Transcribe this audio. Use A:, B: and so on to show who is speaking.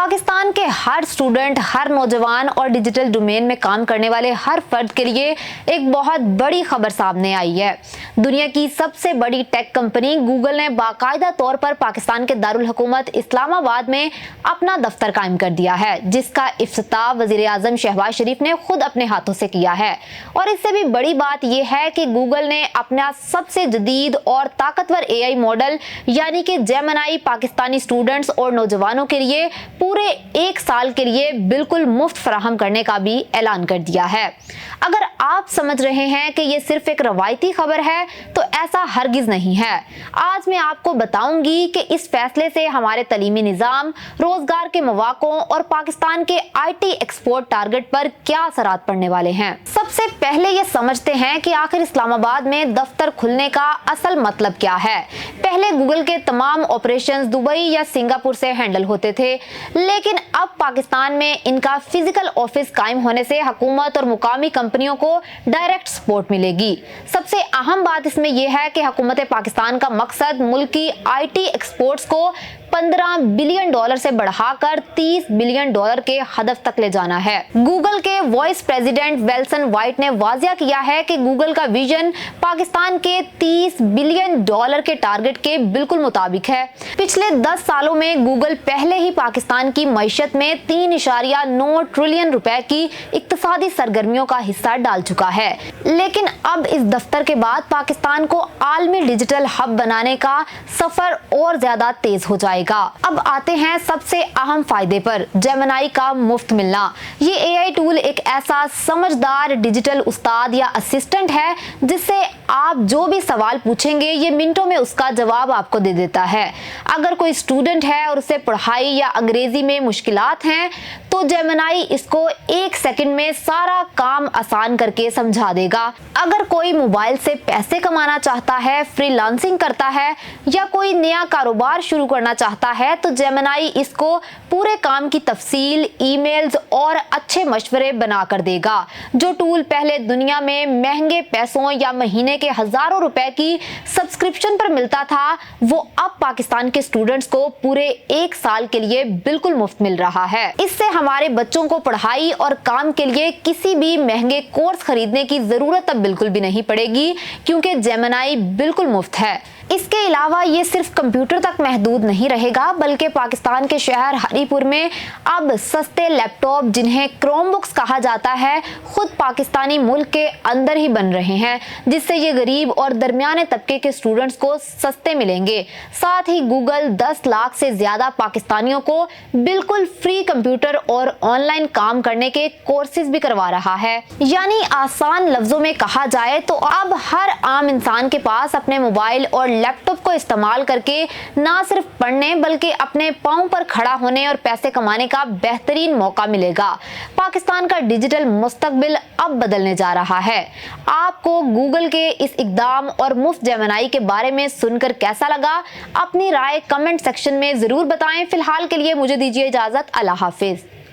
A: पाकिस्तान के हर स्टूडेंट, हर नौजवान और डिजिटल डोमेन में काम करने वाले हर फर्द के लिए एक बहुत बड़ी खबर सामने आई है। दुनिया की सबसे बड़ी टेक कंपनी गूगल ने बाकायदा तौर पर पाकिस्तान के दारुल हुकूमत इस्लामाबाद में अपना दफ्तर कायम कर दिया है, जिसका इफ्तिताह वजीर आजम शहबाज शरीफ ने खुद अपने हाथों से किया है। और इससे भी बड़ी बात यह है कि गूगल ने अपना सबसे जदीद और ताकतवर AI मॉडल यानी कि जेमिनी पाकिस्तानी स्टूडेंट्स और नौजवानों के लिए पूरे 1 साल के लिए बिल्कुल मुफ्त फराहम करने का भी ऐलान कर दिया है। अगर आप समझ रहे हैं कि ये सिर्फ एक रवायती खबर है, तो ऐसा हरगिज नहीं है। आज मैं आपको बताऊंगी कि इस फैसले से हमारे तलीमी निज़ाम, रोजगार के मौक़ों और पाकिस्तान के IT एक्सपोर्ट टारगेट पर क्या असरात पड़ने वाले हैं। सबसे पहले ये समझते हैं कि आखिर इस्लामाबाद में दफ्तर खुलने का असल मतलब क्या है। पहले गूगल के तमाम ऑपरेशंस दुबई या सिंगापुर से हैंडल होते थे, लेकिन अब पाकिस्तान में इनका फिजिकल ऑफिस कायम होने से हुकूमत और मुकामी कंपनियों को डायरेक्ट सपोर्ट मिलेगी। सबसे अहम बात इसमें यह है कि हुकूमत पाकिस्तान का मकसद मुल्क की IT एक्सपोर्ट्स को $15 बिलियन से बढ़ाकर $30 बिलियन के हदफ तक ले जाना है। गूगल के वाइस प्रेसिडेंट वेल्सन वाइट ने वाजिया किया है कि गूगल का विजन पाकिस्तान के $30 बिलियन के टारगेट के बिल्कुल मुताबिक है। पिछले 10 सालों में गूगल पहले ही पाकिस्तान की मईशत में 3.9 ट्रिलियन रुपए की इक्तिसादी सरगर्मियों का हिस्सा डाल चुका है। लेकिन अब इस दफ्तर के बाद पाकिस्तान को आलमी डिजिटल हब बनाने का सफर और ज्यादा तेज हो जाएगा। अब आते हैं सबसे अहम फायदे पर, जेमिनी का मुफ्त मिलना। ये AI टूल एक ऐसा समझदार डिजिटल उस्ताद या असिस्टेंट है जिससे आप जो भी सवाल पूछेंगे ये मिनटों में उसका जवाब आपको दे देता है। अगर कोई स्टूडेंट है और उसे पढ़ाई या अंग्रेजी में मुश्किलात हैं, तो जेमिनी इसको 1 सेकंड में सारा काम आसान करके समझा देगा। अगर कोई मोबाइल से पैसे कमाना चाहता है, फ्रीलांसिंग करता है या कोई नया कारोबार शुरू करना चाहता है, तो जेमिनी इसको पूरे काम की तफसील, ईमेल्स और अच्छे मशवरे बना कर देगा। जो टूल पहले दुनिया में महंगे पैसों या महीने के हजारों रुपए की सब्सक्रिप्शन पर मिलता था, वो अब पाकिस्तान के स्टूडेंट्स को पूरे 1 साल के लिए बिल्कुल मुफ्त मिल रहा है। इससे हमारे बच्चों को पढ़ाई और काम के लिए किसी भी महंगे कोर्स खरीदने की जरूरत अब बिल्कुल भी नहीं पड़ेगी, क्योंकि जेमिनी बिल्कुल मुफ्त है। इसके अलावा ये सिर्फ कंप्यूटर तक महदूद नहीं रहेगा, बल्कि पाकिस्तान के शहर हरीपुर में अब सस्ते लैपटॉप, जिन्हें क्रोमबुक्स कहा जाता है, खुद पाकिस्तानी मुल्क के अंदर ही बन रहे हैं, जिससे ये गरीब और दरमियाने तबके के स्टूडेंट्स को सस्ते मिलेंगे। साथ ही गूगल 10 लाख से ज्यादा पाकिस्तानियों को बिल्कुल फ्री कंप्यूटर और ऑनलाइन काम करने के कोर्सेज भी करवा रहा है। यानी आसान लफ्जों में कहा जाए तो अब हर आम इंसान के पास अपने मोबाइल और लैपटॉप को इस्तेमाल करके ना सिर्फ पढ़ने बल्कि अपने पांव पर खड़ा होने और पैसे कमाने का बेहतरीन मौका मिलेगा। पाकिस्तान का डिजिटल मुस्तकबिल अब बदलने जा रहा है। आपको गूगल के इस इकदाम और मुफ्त जेमिनी के बारे में सुनकर कैसा लगा? अपनी राय कमेंट सेक्शन में जरूर बताएं। फिलहाल के लिए मुझे दीजिए इजाजत। अल्लाह हाफिज।